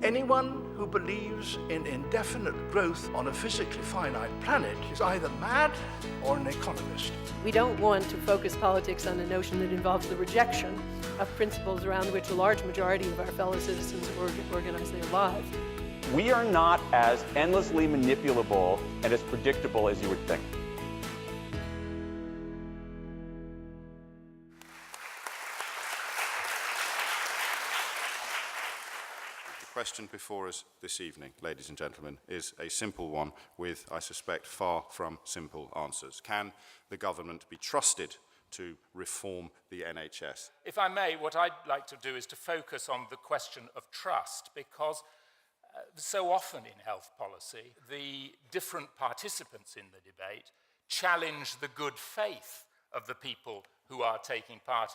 Anyone who believes in indefinite growth on a physically finite planet is either mad or an economist. We don't want to focus politics on a notion that involves the rejection of principles around which a large majority of our fellow citizens organize their lives. We are not as endlessly manipulable and as predictable as you would think. The question before us this evening, ladies and gentlemen, is a simple one with, I suspect, far from simple answers. Can the government be trusted to reform the NHS? If I may, what I'd like to do is to focus on the question of trust, because so often in health policy, the different participants in the debate challenge the good faith of the people who are taking part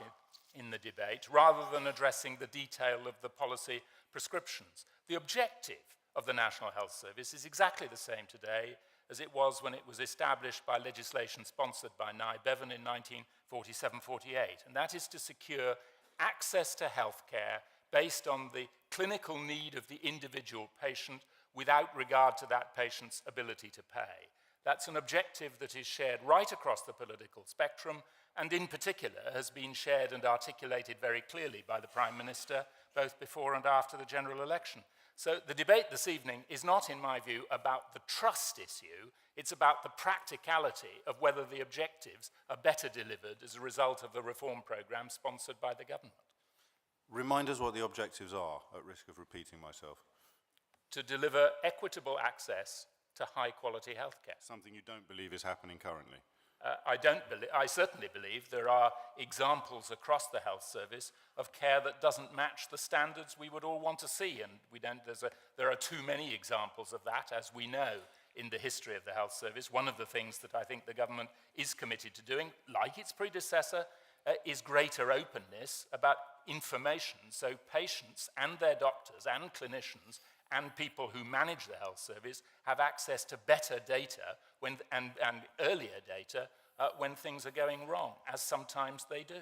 in the debate, rather than addressing the detail of the policy prescriptions. The objective of the National Health Service is exactly the same today as it was when it was established by legislation sponsored by Nye Bevan in 1947-48, and that is to secure access to health care based on the clinical need of the individual patient without regard to that patient's ability to pay. That's an objective that is shared right across the political spectrum, and in particular has been shared and articulated very clearly by the Prime Minister both before and after the general election. So the debate this evening is not, in my view, about the trust issue, it's about the practicality of whether the objectives are better delivered as a result of the reform programme sponsored by the government. Remind us what the objectives are, at risk of repeating myself. To deliver equitable access to high-quality healthcare. Something you don't believe is happening currently. I certainly believe there are examples across the health service of care that doesn't match the standards we would all want to see, and there are too many examples of that, as we know, in the history of the health service. One of the things that I think the government is committed to doing, like its predecessor, is greater openness about information, so patients and their doctors and clinicians and people who manage the health service have access to better data and earlier data when things are going wrong, as sometimes they do.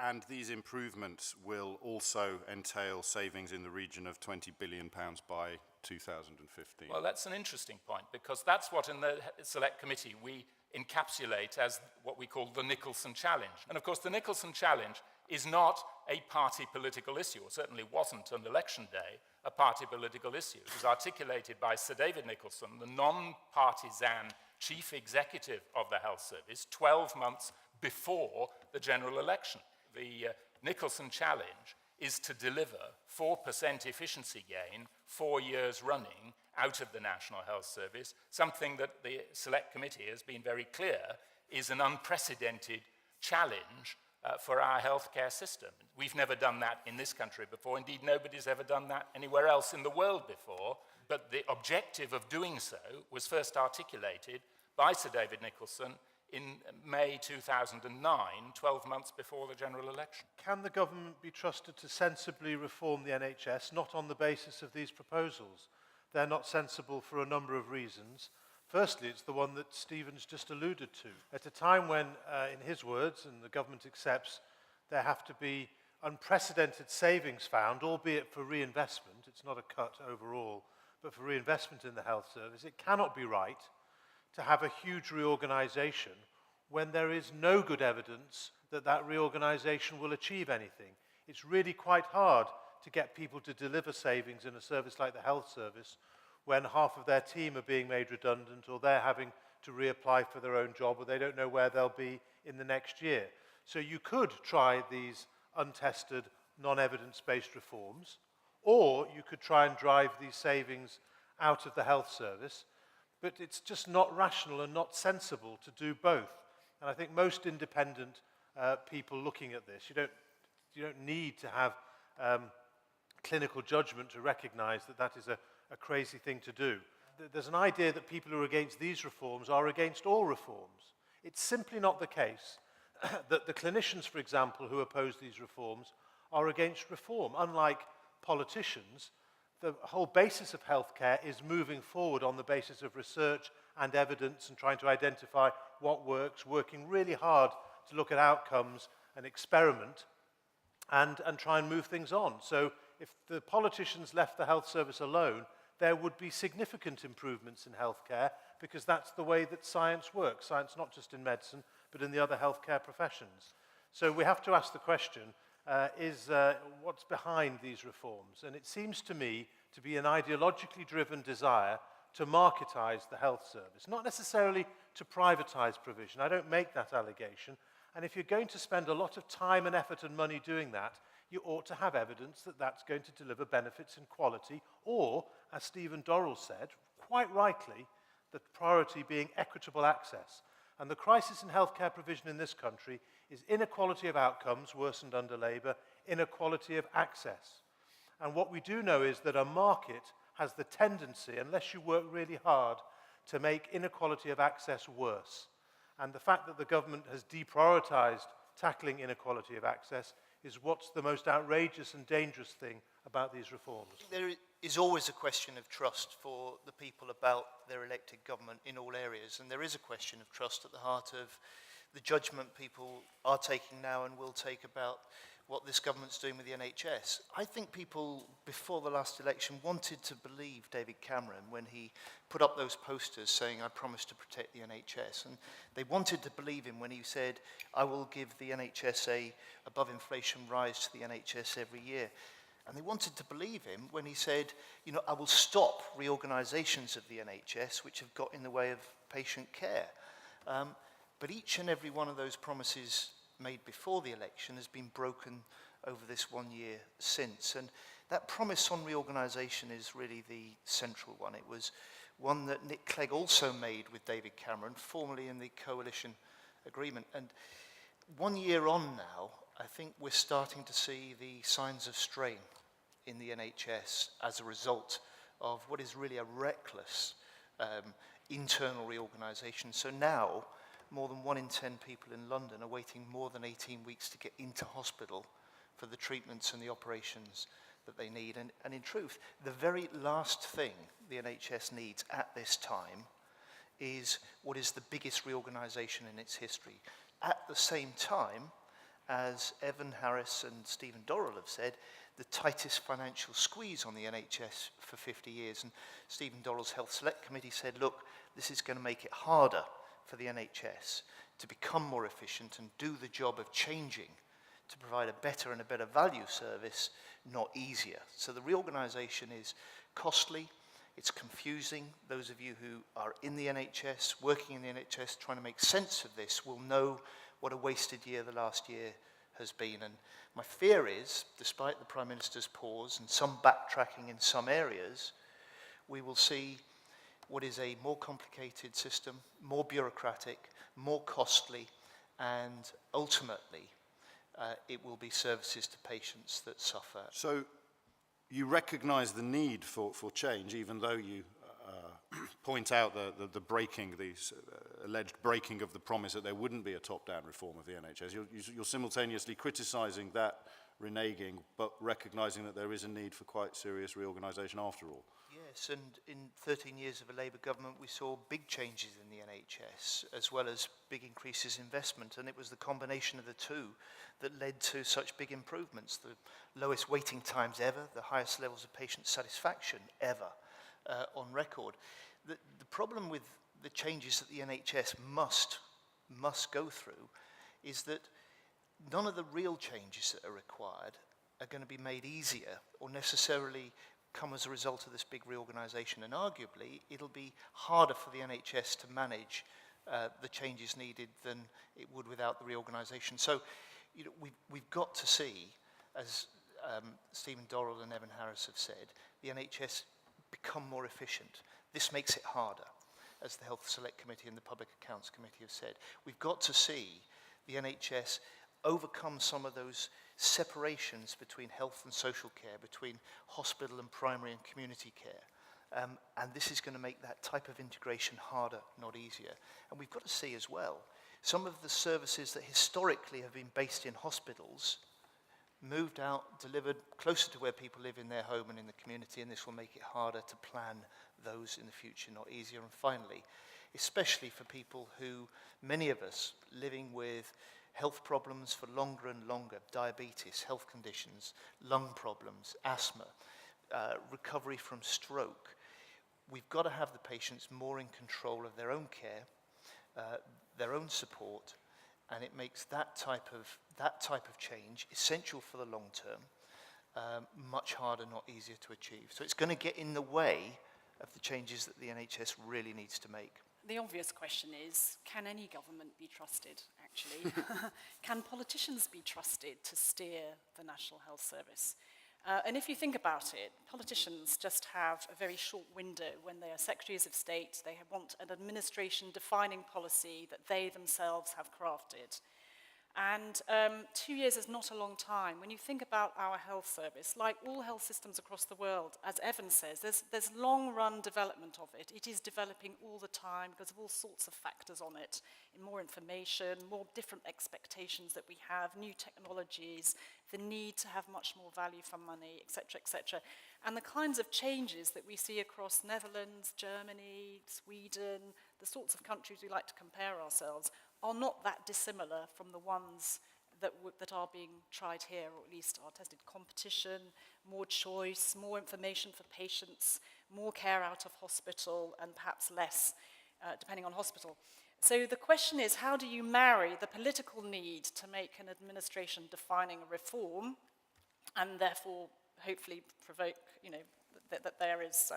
And these improvements will also entail savings in the region of £20 billion by 2015. Well, that's an interesting point, because that's what in the Select Committee we encapsulate as what we call the Nicholson Challenge. And of course, the Nicholson Challenge is not a party political issue, or certainly wasn't on election day a party political issue. It was articulated by Sir David Nicholson, the non-partisan chief executive of the health service, 12 months before the general election. The Nicholson Challenge is to deliver 4% efficiency gain 4 years running out of the National Health Service, something that the Select Committee has been very clear is an unprecedented challenge for our healthcare system. We've never done that in this country before. Indeed, nobody's ever done that anywhere else in the world before. But the objective of doing so was first articulated by Sir David Nicholson in May 2009, 12 months before the general election. Can the government be trusted to sensibly reform the NHS, not on the basis of these proposals? They're not sensible for a number of reasons. Firstly, it's the one that Stephen's just alluded to. At a time when, in his words, and the government accepts, there have to be unprecedented savings found, albeit for reinvestment, it's not a cut overall, but for reinvestment in the health service, it cannot be right to have a huge reorganisation when there is no good evidence that that reorganisation will achieve anything. It's really quite hard to get people to deliver savings in a service like the health service when half of their team are being made redundant, or they're having to reapply for their own job, or they don't know where they'll be in the next year. So you could try these untested, non-evidence-based reforms, or you could try and drive these savings out of the health service, but it's just not rational and not sensible to do both. And I think most independent people looking at this, you don't need to have clinical judgment to recognize that that is a crazy thing to do. There's an idea that people who are against these reforms are against all reforms. It's simply not the case that the clinicians, for example, who oppose these reforms are against reform. Unlike politicians, the whole basis of healthcare is moving forward on the basis of research and evidence and trying to identify what works, working really hard to look at outcomes and experiment and try and move things on. So if the politicians left the health service alone, there would be significant improvements in healthcare, because that's the way that science works. Science not just in medicine, but in the other healthcare professions. So we have to ask the question, what's behind these reforms? And it seems to me to be an ideologically driven desire to marketise the health service, not necessarily to privatise provision. I don't make that allegation. And if you're going to spend a lot of time and effort and money doing that, you ought to have evidence that that's going to deliver benefits and quality, or, as Stephen Dorrell said, quite rightly, the priority being equitable access. And the crisis in healthcare provision in this country is inequality of outcomes, worsened under Labour, inequality of access. And what we do know is that a market has the tendency, unless you work really hard, to make inequality of access worse. And the fact that the government has deprioritised tackling inequality of access is what's the most outrageous and dangerous thing about these reforms. There is always a question of trust for the people about their elected government in all areas, and there is a question of trust at the heart of the judgment people are taking now and will take about what this government's doing with the NHS. I think people before the last election wanted to believe David Cameron when he put up those posters saying, "I promise to protect the NHS." And they wanted to believe him when he said, "I will give the NHS a above inflation rise to the NHS every year." And they wanted to believe him when he said, "I will stop reorganisations of the NHS which have got in the way of patient care." But each and every one of those promises made before the election has been broken over this 1 year since. And that promise on reorganisation is really the central one. It was one that Nick Clegg also made with David Cameron, formerly in the coalition agreement. And 1 year on now, I think we're starting to see the signs of strain in the NHS as a result of what is really a reckless internal reorganisation. So now, more than 1 in 10 people in London are waiting more than 18 weeks to get into hospital for the treatments and the operations that they need. And in truth, the very last thing the NHS needs at this time is what is the biggest reorganisation in its history. At the same time, as Evan Harris and Stephen Dorrell have said, the tightest financial squeeze on the NHS for 50 years. And Stephen Dorrell's Health Select Committee said, look, this is going to make it harder for the NHS to become more efficient and do the job of changing to provide a better and a better value service, not easier. So the reorganisation is costly, it's confusing. Those of you who are in the NHS, working in the NHS, trying to make sense of this will know what a wasted year the last year has been. And my fear is, despite the Prime Minister's pause and some backtracking in some areas, we will see what is a more complicated system, more bureaucratic, more costly, and ultimately it will be services to patients that suffer. So you recognise the need for change, even though you point out the breaking, the alleged breaking of the promise that there wouldn't be a top-down reform of the NHS. You're simultaneously criticising that reneging, but recognising that there is a need for quite serious reorganisation after all. Yes, and in 13 years of a Labour government, we saw big changes in the NHS, as well as big increases in investment, and it was the combination of the two that led to such big improvements. The lowest waiting times ever, the highest levels of patient satisfaction ever on record. The problem with the changes that the NHS must go through is that none of the real changes that are required are going to be made easier or necessarily come as a result of this big reorganisation. And arguably, it'll be harder for the NHS to manage the changes needed than it would without the reorganisation. So we've got to see, as Stephen Dorrell and Evan Harris have said, the NHS become more efficient. This makes it harder, as the Health Select Committee and the Public Accounts Committee have said. We've got to see the NHS overcome some of those separations between health and social care, between hospital and primary and community care. And this is going to make that type of integration harder, not easier. And we've got to see as well, some of the services that historically have been based in hospitals moved out, delivered closer to where people live in their home and in the community, and this will make it harder to plan those in the future, not easier. And finally, especially for people who, many of us living with health problems for longer and longer, diabetes, health conditions, lung problems, asthma, recovery from stroke. We've got to have the patients more in control of their own care, their own support, and it makes that type of change, essential for the long term, much harder, not easier to achieve. So it's going to get in the way of the changes that the NHS really needs to make. The obvious question is, can any government be trusted, actually? Can politicians be trusted to steer the National Health Service? And if you think about it, politicians just have a very short window when they are secretaries of state. They want an administration defining policy that they themselves have crafted. And 2 years is not a long time. When you think about our health service, like all health systems across the world, as Evan says, there's long-run development of it. It is developing all the time because of all sorts of factors on it. More information, more different expectations that we have, new technologies, the need to have much more value for money, etc., etc. And the kinds of changes that we see across Netherlands, Germany, Sweden, the sorts of countries we like to compare ourselves, are not that dissimilar from the ones that are being tried here, or at least are tested. Competition, more choice, more information for patients, more care out of hospital, and perhaps less, depending on hospital. So the question is, how do you marry the political need to make an administration defining a reform, and therefore hopefully provoke, that there is,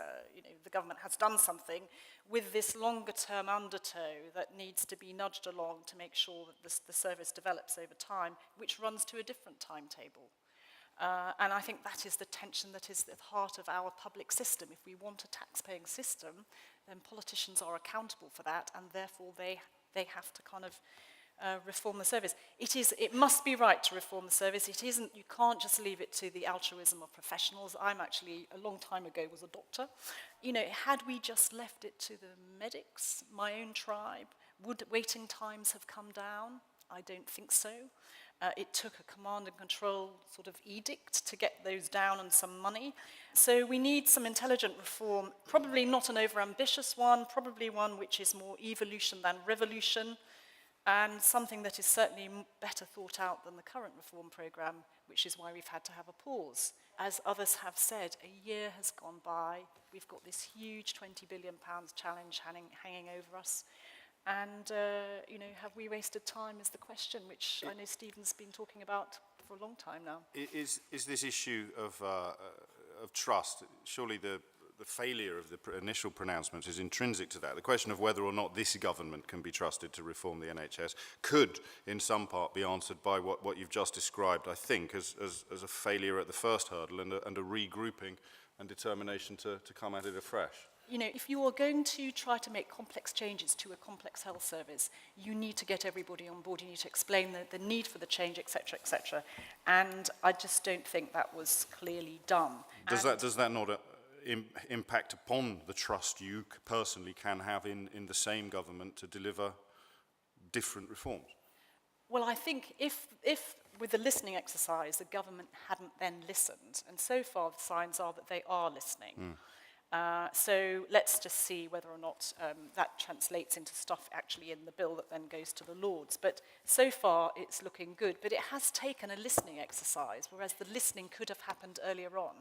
the government has done something, with this longer-term undertow that needs to be nudged along to make sure that the service develops over time, which runs to a different timetable. And I think that is the tension that is at the heart of our public system. If we want a tax-paying system, then politicians are accountable for that, and therefore they have to kind of reform the service. It must be right to reform the service. It isn't, you can't just leave it to the altruism of professionals. I'm actually, a long time ago, was a doctor. Had we just left it to the medics, my own tribe, would waiting times have come down? I don't think so. It took a command and control sort of edict to get those down and some money. So we need some intelligent reform, probably not an overambitious one, probably one which is more evolution than revolution, and something that is certainly better thought out than the current reform programme, which is why we've had to have a pause. As others have said, a year has gone by. We've got this huge £20 billion challenge hanging over us. And, have we wasted time is the question, which I know Stephen's been talking about for a long time now. Is this issue of trust, surely the failure of the initial pronouncements is intrinsic to that. The question of whether or not this government can be trusted to reform the NHS could, in some part, be answered by what you've just described, I think, as a failure at the first hurdle and a regrouping and determination to come at it afresh. If you are going to try to make complex changes to a complex health service, you need to get everybody on board. You need to explain the need for the change, etc., etc. And I just don't think that was clearly done. Does that not impact upon the trust you personally can have in the same government to deliver different reforms? Well, I think if with the listening exercise, the government hadn't then listened, and so far the signs are that they are listening. So let's just see whether or not that translates into stuff actually in the bill that then goes to the Lords. But so far it's looking good. But it has taken a listening exercise, whereas the listening could have happened earlier on,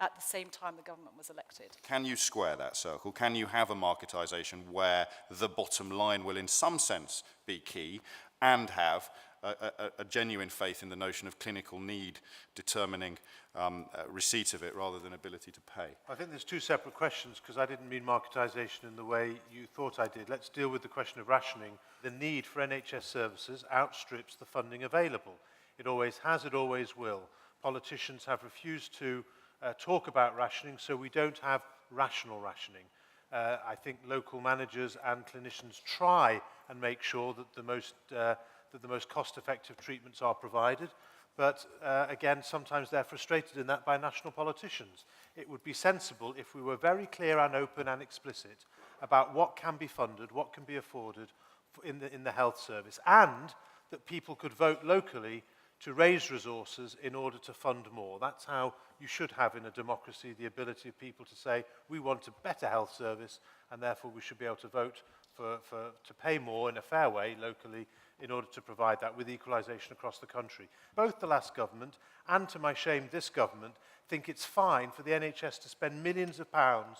at the same time the government was elected. Can you square that circle? Can you have a marketisation where the bottom line will in some sense be key and have a genuine faith in the notion of clinical need determining receipt of it rather than ability to pay? I think there's two separate questions, because I didn't mean marketisation in the way you thought I did. Let's deal with the question of rationing. The need for NHS services outstrips the funding available. It always has, it always will. Politicians have refused to talk about rationing, so we don't have rational rationing. I think local managers and clinicians try and make sure that the most cost-effective treatments are provided, but again, sometimes they're frustrated in that by national politicians. It would be sensible if we were very clear and open and explicit about what can be funded, what can be afforded in the health service, and that people could vote locally to raise resources in order to fund more. That's how you should have in a democracy the ability of people to say, we want a better health service, and therefore we should be able to vote to pay more in a fair way locally in order to provide that with equalisation across the country. Both the last government and, to my shame, this government think it's fine for the NHS to spend millions of pounds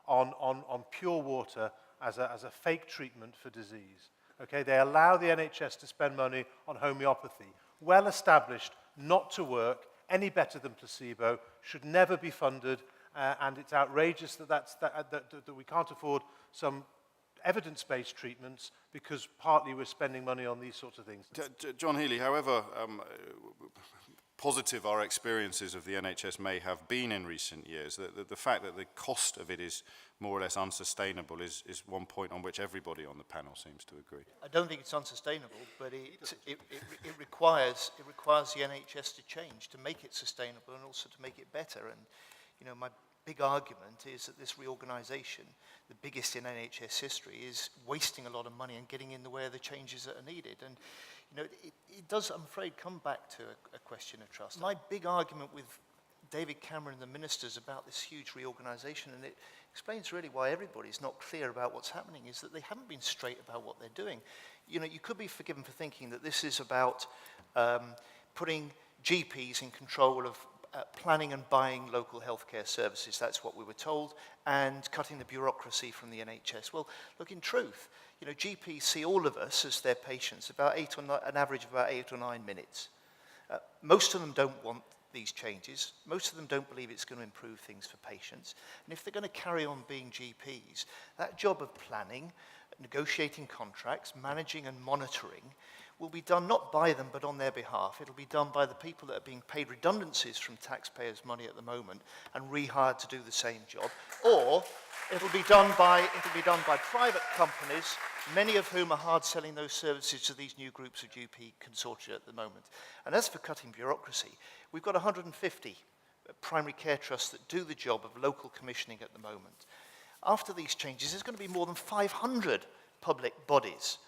on pure water as a fake treatment for disease. Okay, they allow the NHS to spend money on homeopathy, well established not to work any better than placebo, should never be funded, and it's outrageous that we can't afford some evidence-based treatments because partly we're spending money on these sorts of things. John Healey, however positive our experiences of the NHS may have been in recent years, the fact that the cost of it is more or less unsustainable is one point on which everybody on the panel seems to agree. I don't think it's unsustainable, but it requires the NHS to change, to make it sustainable and also to make it better. And, you know, my big argument is that this reorganisation, the biggest in NHS history, is wasting a lot of money and getting in the way of the changes that are needed. And, you know, it does, I'm afraid, come back to a question of trust. My big argument with David Cameron and the ministers about this huge reorganisation, and it explains really why everybody's not clear about what's happening, is that they haven't been straight about what they're doing. You know, you could be forgiven for thinking that this is about putting GPs in control of planning and buying local healthcare services, that's what we were told, and cutting the bureaucracy from the NHS. Well, look, in truth, you know, GPs see all of us as their patients, about an average of about 8 or 9 minutes. Most of them don't want these changes. Most of them don't believe it's going to improve things for patients. And if they're going to carry on being GPs, that job of planning, negotiating contracts, managing and monitoring will be done not by them but on their behalf. It'll be done by the people that are being paid redundancies from taxpayers' money at the moment and rehired to do the same job, or it'll be done by private companies, many of whom are hard selling those services to these new groups of GP consortia at the moment. And as for cutting bureaucracy, we've got 150 primary care trusts that do the job of local commissioning at the moment. After these changes, there's going to be more than 500 public bodies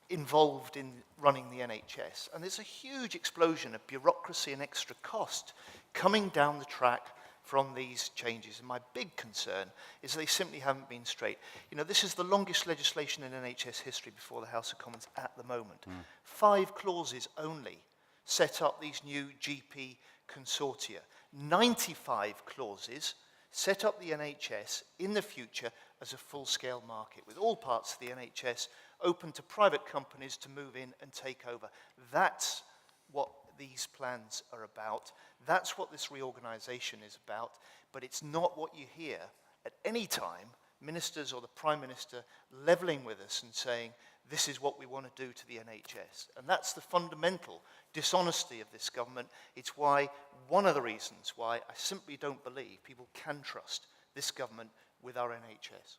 involved in running the NHS. And there's a huge explosion of bureaucracy and extra cost coming down the track from these changes. And my big concern is they simply haven't been straight. You know, this is the longest legislation in NHS history before the House of Commons at the moment. 5 clauses only set up these new GP consortia. 95 clauses set up the NHS in the future as a full-scale market, with all parts of the NHS open to private companies to move in and take over. That's what these plans are about. That's what this reorganisation is about. But it's not what you hear at any time, ministers or the Prime Minister levelling with us and saying, this is what we want to do to the NHS. And that's the fundamental dishonesty of this government. It's why, one of the reasons why I simply don't believe people can trust this government with our NHS.